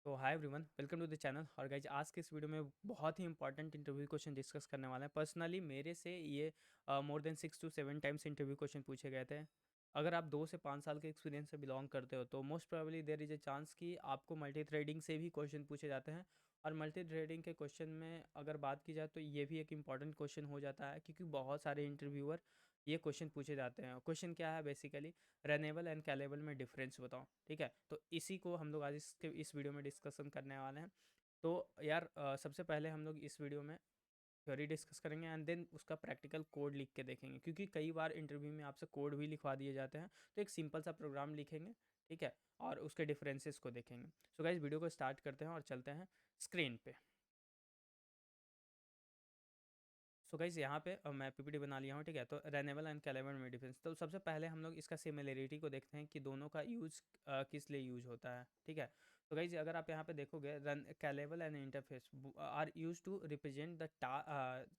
तो hi everyone, welcome to the channel. और guys आज के इस वीडियो में बहुत ही इंपॉर्टेंट इंटरव्यू क्वेश्चन डिस्कस करने वाले हैं। पर्सनली मेरे से ये more than 6 to 7 times interview question पूछे गए थे। अगर आप 2 से 5 साल के एक्सपीरियंस से बिलोंग करते हो तो most probably there is a chance कि आपको मल्टी थ्रेडिंग से भी क्वेश्चन पूछे जाते हैं। और मल्टी थ्रेडिंग के क्वेश्चन में अगर बात की जाए तो ये भी एक इंपॉर्टेंट क्वेश्चन हो जाता है, क्योंकि बहुत सारे इंटरव्यूअर ये क्वेश्चन पूछे जाते हैं। क्वेश्चन क्या है बेसिकली, रनेबल एंड कैलेबल में डिफरेंस बताओ। ठीक है, तो इसी को हम लोग आज इस वीडियो में डिस्कशन करने वाले हैं। तो यार सबसे पहले हम लोग इस वीडियो में थ्योरी डिस्कस करेंगे एंड देन उसका प्रैक्टिकल कोड लिख के देखेंगे, क्योंकि कई बार इंटरव्यू में आपसे कोड भी लिखवा दिए जाते हैं। तो एक सिंपल सा प्रोग्राम लिखेंगे, ठीक है, और उसके डिफरेंसेस को देखेंगे। सो गाइस वीडियो को स्टार्ट करते हैं और चलते हैं स्क्रीन पे। सो गाइस यहाँ पे मैं पीपीटी बना लिया हूँ, ठीक है। तो रेनेबल एंड कैलेबल में डिफरेंस, तो सबसे पहले हम लोग इसका सिमिलरिटी को देखते हैं कि दोनों का यूज़ किस लिए यूज होता है, ठीक है। तो गाइस अगर आप यहाँ पे देखोगे, run callable and interface are use to represent the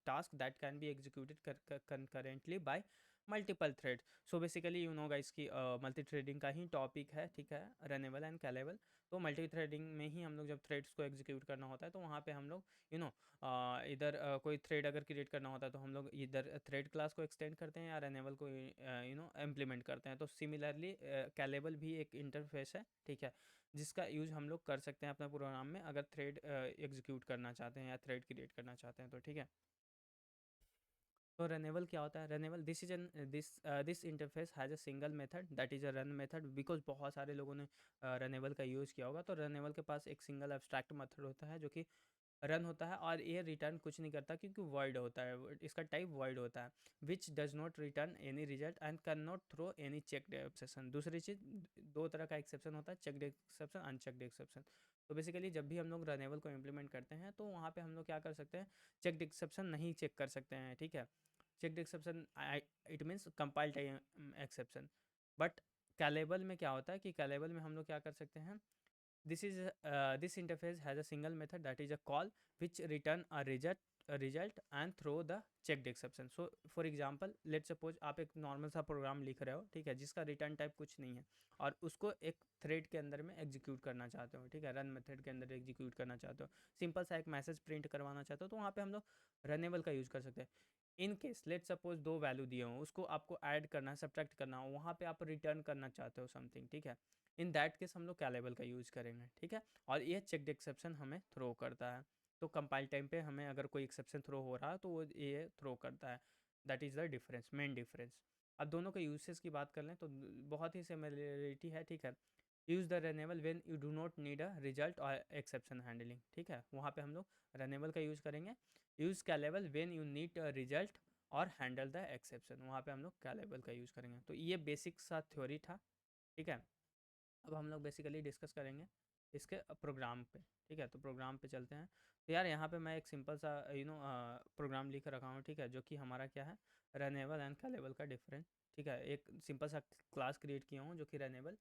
task that can be executed concurrently by multiple thread. So basically you know guys की मल्टी थ्रेडिंग का ही टॉपिक है, ठीक है, रनेबल एंड कैलेबल। तो मल्टी थ्रेडिंग में ही हम लोग जब थ्रेड्स को एग्जीक्यूट करना होता है तो वहाँ पे हम लोग यू नो इधर कोई थ्रेड अगर क्रिएट करना होता है तो हम लोग इधर थ्रेड क्लास को एक्सटेंड करते हैं या रनेबल को इम्प्लीमेंट करते हैं। तो सिमिलरली कैलेबल भी एक इंटरफेस है, ठीक है, जिसका यूज हम लोग कर सकते हैं अपने प्रोग्राम में अगर थ्रेड एग्जीक्यूट करना चाहते हैं या थ्रेड क्रिएट करना चाहते हैं तो, ठीक है। तो रनेबल क्या होता है? Runnable this is an this interface has a single method that is a run method. Because बहुत सारे लोगों ने रनेबल का यूज़ किया होगा। तो रनेबल के पास एक सिंगल एब्स्ट्रैक्ट मेथड होता है जो कि रन होता है, और ये रिटर्न कुछ नहीं करता क्योंकि वॉइड होता है, इसका टाइप वॉइड होता है। Which does not return any result and can not throw any checked exception. दूसरी चीज़, दो तरह का एक्सेप्शन होता है, चेकड एक्सेप्शन, अनचेकड एक्सेप्शन। तो बेसिकली जब भी हम लोग रनेबल को इम्प्लीमेंट करते हैं तो वहाँ पे हम लोग क्या कर सकते हैं, चेकड एक्सेप्शन नहीं चेक कर सकते हैं, ठीक है। Checked exception it means compile time exception. But callable में क्या होता है कि कैलेबल में हम लोग क्या कर सकते हैं, this interface has a single method that is a call which return a result and throw the checked exception. So for example, let's suppose आप एक नॉर्मल सा प्रोग्राम लिख रहे हो, ठीक है, जिसका रिटर्न टाइप कुछ नहीं है, और उसको एक थ्रेड के अंदर में एग्जीक्यूट करना चाहते हो, ठीक है, रन मेथड के अंदर एग्जीक्यूट करना चाहते हो, सिंपल सा एक मैसेज प्रिंट करवाना चाहते हो, तो वहाँ पे हम लोग रनेबल का यूज़ कर सकते हैं। इन केस लेट सपोज दो वैल्यू दिए हों, उसको आपको ऐड करना है, सब्ट्रैक्ट करना हो, वहाँ पे आप रिटर्न करना चाहते हो समथिंग, ठीक है। इन दैट केस हम लोग कैलेबल का यूज़ करेंगे, ठीक है। और ये चेक्ड एक्सेप्शन हमें थ्रो करता है। तो कंपाइल टाइम पे हमें अगर कोई एक्सेप्शन थ्रो हो रहा है तो वो ये थ्रो करता है। That is the difference, main difference. अब दोनों के यूसेस की बात कर लें तो बहुत ही सिमिलरिटी है, ठीक है। Use the runnable when you do not need a result और एक्सेप्शन हैंडलिंग, ठीक है, वहाँ पे हम लोग रनेबल का यूज़ करेंगे। Use callable when you need a result और हैंडल द एक्सेप्शन, वहाँ पे हम लोग कैलेबल का यूज़ करेंगे। तो ये बेसिक सा थ्योरी था, ठीक है। अब हम लोग बेसिकली डिस्कस करेंगे इसके प्रोग्राम पे, ठीक है। तो प्रोग्राम पे चलते हैं। तो यार यहाँ पे मैं एक सिंपल सा प्रोग्राम लिख रखा हूँ, ठीक है, जो कि हमारा क्या है, रनेबल एंड कैलेबल का डिफरेंस, ठीक है। एक सिंपल सा क्लास क्रिएट किया हूँ जो कि runnable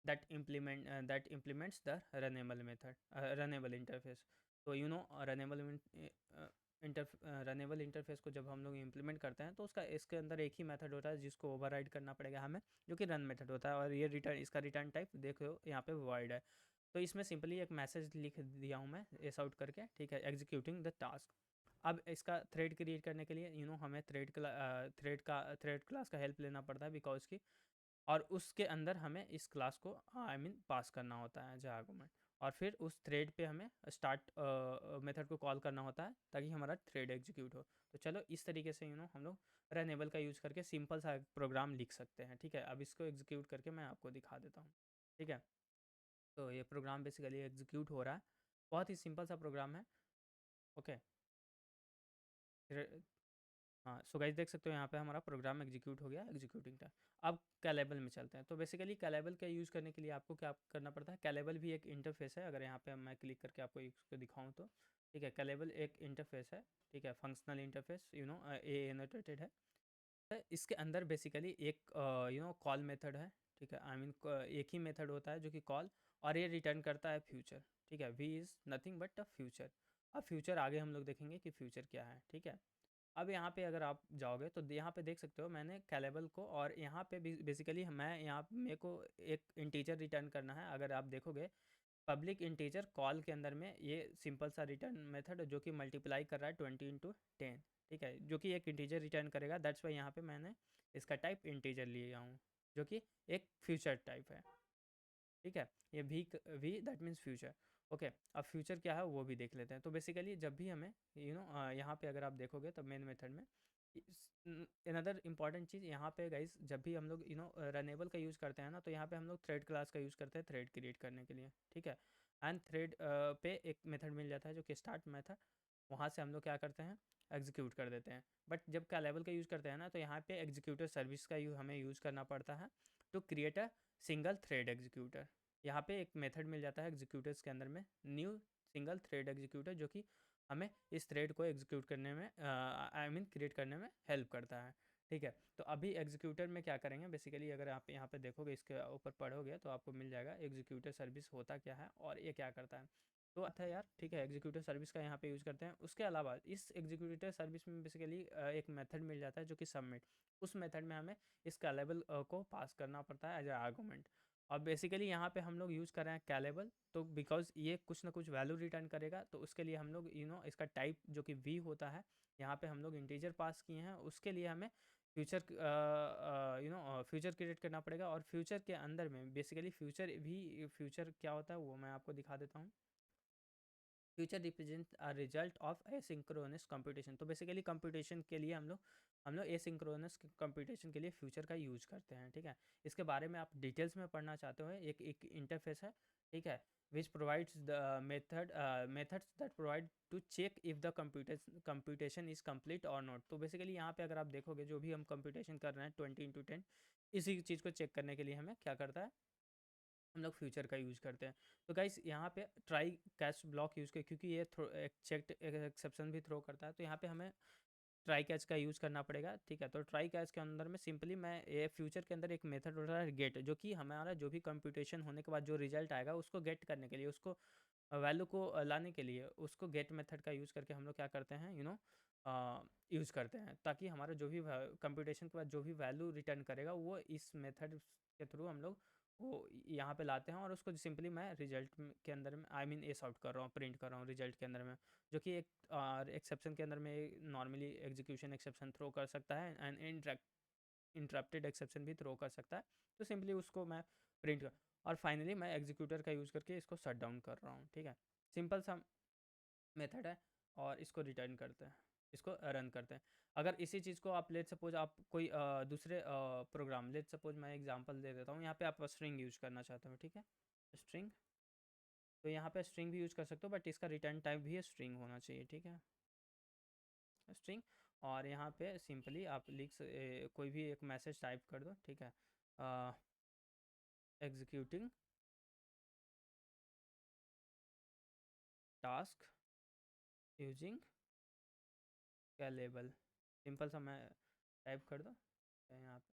that implements the runnable method, runnable interface. तो रनेबल इंटर रनेबल इंटरफेस को जब हम लोग इम्प्लीमेंट करते हैं तो उसका इसके अंदर एक ही मेथड होता है जिसको ओवरराइड करना पड़ेगा हमें, जो कि रन मेथड होता है। और ये रिटर्न, इसका रिटर्न टाइप देखो यहाँ पे वॉइड है। तो इसमें सिंपली एक मैसेज लिख दिया हूँ मैं एस आउट करके, ठीक है, एग्जीक्यूटिंग द टास्क। अब इसका थ्रेड क्रिएट करने के लिए हमें थ्रेड क्लास का हेल्प लेना पड़ता है, बिकॉज की और उसके अंदर हमें इस क्लास को आई मीन पास करना होता है एज आर्गूमेंट। और फिर उस थ्रेड पे हमें स्टार्ट मेथड को कॉल करना होता है ताकि हमारा थ्रेड एग्जीक्यूट हो। तो चलो इस तरीके से हम लोग रनेबल का यूज़ करके सिंपल सा प्रोग्राम लिख सकते हैं, ठीक है। अब इसको एग्जीक्यूट करके मैं आपको दिखा देता हूँ, ठीक है। तो ये प्रोग्राम बेसिकली एग्जीक्यूट हो रहा है, बहुत ही सिंपल सा प्रोग्राम है, ओके। हाँ, सो गाइस देख सकते हो यहाँ पे हमारा प्रोग्राम एग्जीक्यूट हो गया, एग्जीक्यूटिंग था। अब कैलेबल में चलते हैं। तो बेसिकली कैलेबल का यूज़ करने के लिए आपको क्या करना पड़ता है, कैलेबल भी एक इंटरफेस है। अगर यहाँ पे मैं क्लिक करके आपको इसको दिखाऊँ तो, ठीक है, कैलेबल एक इंटरफेस है, ठीक है, फंक्शनल इंटरफेस, ए एनोटेटेड है। इसके अंदर बेसिकली एक कॉल मेथड है, ठीक है, आई मीन एक ही मेथड होता है जो कि कॉल, और ये रिटर्न करता है फ्यूचर, ठीक है। V is nothing but a future. अब फ्यूचर आगे हम लोग देखेंगे कि फ्यूचर क्या है, ठीक है। अब यहाँ पे अगर आप जाओगे तो यहाँ पे देख सकते हो मैंने कैलेबल को, और यहाँ पे बेसिकली मैं यहाँ मेरे को एक इंटीजर रिटर्न करना है। अगर आप देखोगे पब्लिक इंटीजर कॉल के अंदर में ये सिंपल सा रिटर्न मेथड जो कि मल्टीप्लाई कर रहा है 20 × 10, ठीक है, जो कि एक इंटीजर रिटर्न करेगा। दैट्स वाई यहाँ पे मैंने इसका टाइप इंटीजर लिया हूँ, जो कि एक फ्यूचर टाइप है, ठीक है। ये V that means future. Okay, अब फ्यूचर क्या है वो भी देख लेते हैं। तो बेसिकली जब भी हमें यहाँ पे अगर आप देखोगे तो मेन मेथड में अनदर इंपॉर्टेंट चीज़ यहाँ पे गाइस, जब भी हम लोग रनेबल का यूज़ करते हैं ना, तो यहाँ पे हम लोग थ्रेड क्लास का यूज़ करते हैं थ्रेड क्रिएट करने के लिए, ठीक है। एंड थ्रेड पे एक मेथड मिल जाता है जो कि स्टार्ट मेथड, वहाँ से हम लोग क्या करते हैं, एग्जीक्यूट कर देते हैं। बट जब क्या लेवल का यूज़ करते हैं ना, तो यहाँ पे एग्जीक्यूटर सर्विस का हमें यूज़ करना पड़ता है to create a single thread executor. यहाँ पे एक मेथड मिल जाता है एग्जीक्यूटर्स के अंदर में, न्यू सिंगल थ्रेड एग्जीक्यूटर, जो कि हमें इस थ्रेड को एग्जीक्यूट करने में आई मीन क्रिएट करने में हेल्प करता है, ठीक है। तो अभी एग्जीक्यूटर में क्या करेंगे, बेसिकली अगर आप यहाँ पे देखोगे, इसके ऊपर पढ़ोगे तो आपको मिल जाएगा एग्जीक्यूटर सर्विस होता क्या है और ये क्या करता है। तो अच्छा यार, ठीक है, एग्जीक्यूटर सर्विस का यहाँ पे यूज़ करते हैं। उसके अलावा इस एग्जीक्यूटर सर्विस में बेसिकली एक मेथड मिल जाता है जो कि सबमिट। उस मेथड में हमें इस कैलेबल को पास करना पड़ता है एज ए आर्गूमेंट। और बेसिकली यहाँ पे हम लोग यूज़ कर रहे हैं कैलेबल, तो बिकॉज ये कुछ ना कुछ वैल्यू रिटर्न करेगा, तो उसके लिए हम लोग इसका टाइप जो कि वी होता है, यहाँ पे हम लोग इंटीजर पास किए हैं। उसके लिए हमें फ्यूचर फ्यूचर क्रिएट करना पड़ेगा। और फ्यूचर के अंदर में बेसिकली फ्यूचर क्या होता है वो मैं आपको दिखा देता हूँ। Future represent a result of asynchronous computation. तो बेसिकली कंप्यूटेशन के लिए हम लोग एसिंक्रोनस कंप्यूटेशन के लिए फ्यूचर का यूज करते हैं, ठीक है। इसके बारे में आप डिटेल्स में पढ़ना चाहते हो, एक इंटरफेस है, ठीक है, which provides the methods that provide to check if the computation is complete और नॉट। तो बेसिकली यहाँ पे अगर आप देखोगे, जो भी हम कंप्यूटेशन कर रहे हैं 20 × 10, इसी चीज़ को चेक करने के लिए हमें क्या करता है, हम लोग फ्यूचर का यूज़ करते हैं। तो गाइस यहाँ पे ट्राई कैच ब्लॉक यूज़ कर, क्योंकि ये एक चेक्ड एक्सेप्शन भी थ्रो करता है, तो यहाँ पे हमें ट्राई कैच का यूज़ करना पड़ेगा, ठीक है। तो ट्राई कैच के अंदर में सिंपली मैं ये फ्यूचर के अंदर एक मेथड होता है गेट, जो कि हमारा जो भी कंप्यूटेशन होने के बाद जो रिजल्ट आएगा उसको गेट करने के लिए, उसको वैल्यू को लाने के लिए, उसको गेट मेथड का यूज़ करके हम लोग क्या करते हैं, यूज़ करते हैं, ताकि हमारा जो भी कंप्यूटेशन के बाद जो भी वैल्यू रिटर्न करेगा वो इस मेथड के थ्रू हम लोग वो यहाँ पे लाते हैं। और उसको सिंपली मैं रिजल्ट के अंदर में आई मीन एस आउट कर रहा हूँ, प्रिंट कर रहा हूँ रिजल्ट के अंदर में, जो कि एक एक्सेप्शन के अंदर में नॉर्मली एग्जीक्यूशन एक्सेप्शन थ्रो कर सकता है एंड इंटरप्टेड एक्सेप्शन भी थ्रो कर सकता है। तो सिंपली उसको मैं प्रिंट कर, और फाइनली मैं एग्जीक्यूटर का यूज़ करके इसको शट डाउन कर रहा हूँ, ठीक है। सिंपल सा मेथड है, और इसको रिटर्न करते हैं, इसको रन करते हैं। अगर इसी चीज़ को आप लेट सपोज आप कोई दूसरे प्रोग्राम, लेट सपोज मैं एग्जांपल दे देता हूँ, यहाँ पे आप स्ट्रिंग यूज़ करना चाहते हो, ठीक है, स्ट्रिंग। तो यहाँ पे स्ट्रिंग भी यूज़ कर सकते हो, बट इसका रिटर्न टाइप भी स्ट्रिंग होना चाहिए, ठीक है, स्ट्रिंग। और यहाँ पे सिंपली आप कोई भी एक मैसेज टाइप कर दो, ठीक है, executing task using callable, simple सा मैं टाइप कर दो यहाँ पे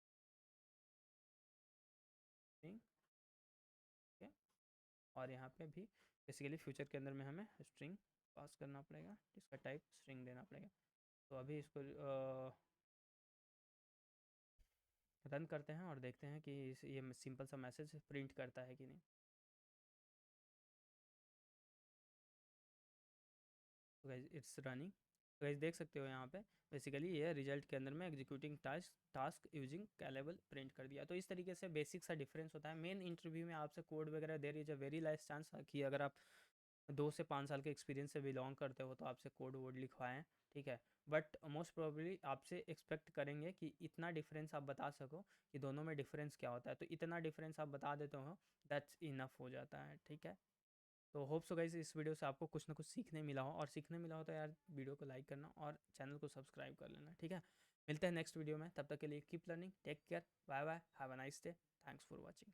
स्ट्रिंग, ठीक है। और यहाँ पे भी बेसिकली फ्यूचर के अंदर में हमें स्ट्रिंग पास करना पड़ेगा, जिसका टाइप स्ट्रिंग देना पड़ेगा। तो अभी इसको रन करते हैं और देखते हैं कि ये सिंपल सा मैसेज प्रिंट करता है कि नहीं। तो गाइस इट्स रनिंग। तो गाइस देख सकते हो यहाँ पे बेसिकली ये रिजल्ट के अंदर में executing task using callable print कर दिया। तो इस तरीके से बेसिक सा डिफरेंस होता है। मेन इंटरव्यू में आपसे कोड वगैरह there is a very less chance कि अगर आप 2 से 5 साल के एक्सपीरियंस से बिलोंग करते हो तो आपसे कोड वोड लिखवाएं, ठीक है। बट मोस्ट प्रोबेबली आपसे एक्सपेक्ट करेंगे कि इतना डिफरेंस आप बता सको कि दोनों में डिफरेंस क्या होता है। तो इतना डिफरेंस आप बता देते हो, दैट्स इनफ हो जाता है, ठीक है। तो होप सो गाइस इस वीडियो से आपको कुछ ना कुछ सीखने मिला हो, और सीखने मिला हो तो यार वीडियो को लाइक करना और चैनल को सब्सक्राइब कर लेना, ठीक है। मिलते हैं नेक्स्ट वीडियो में, तब तक के लिए keep learning, take care, bye bye, have a nice day, thanks for watching.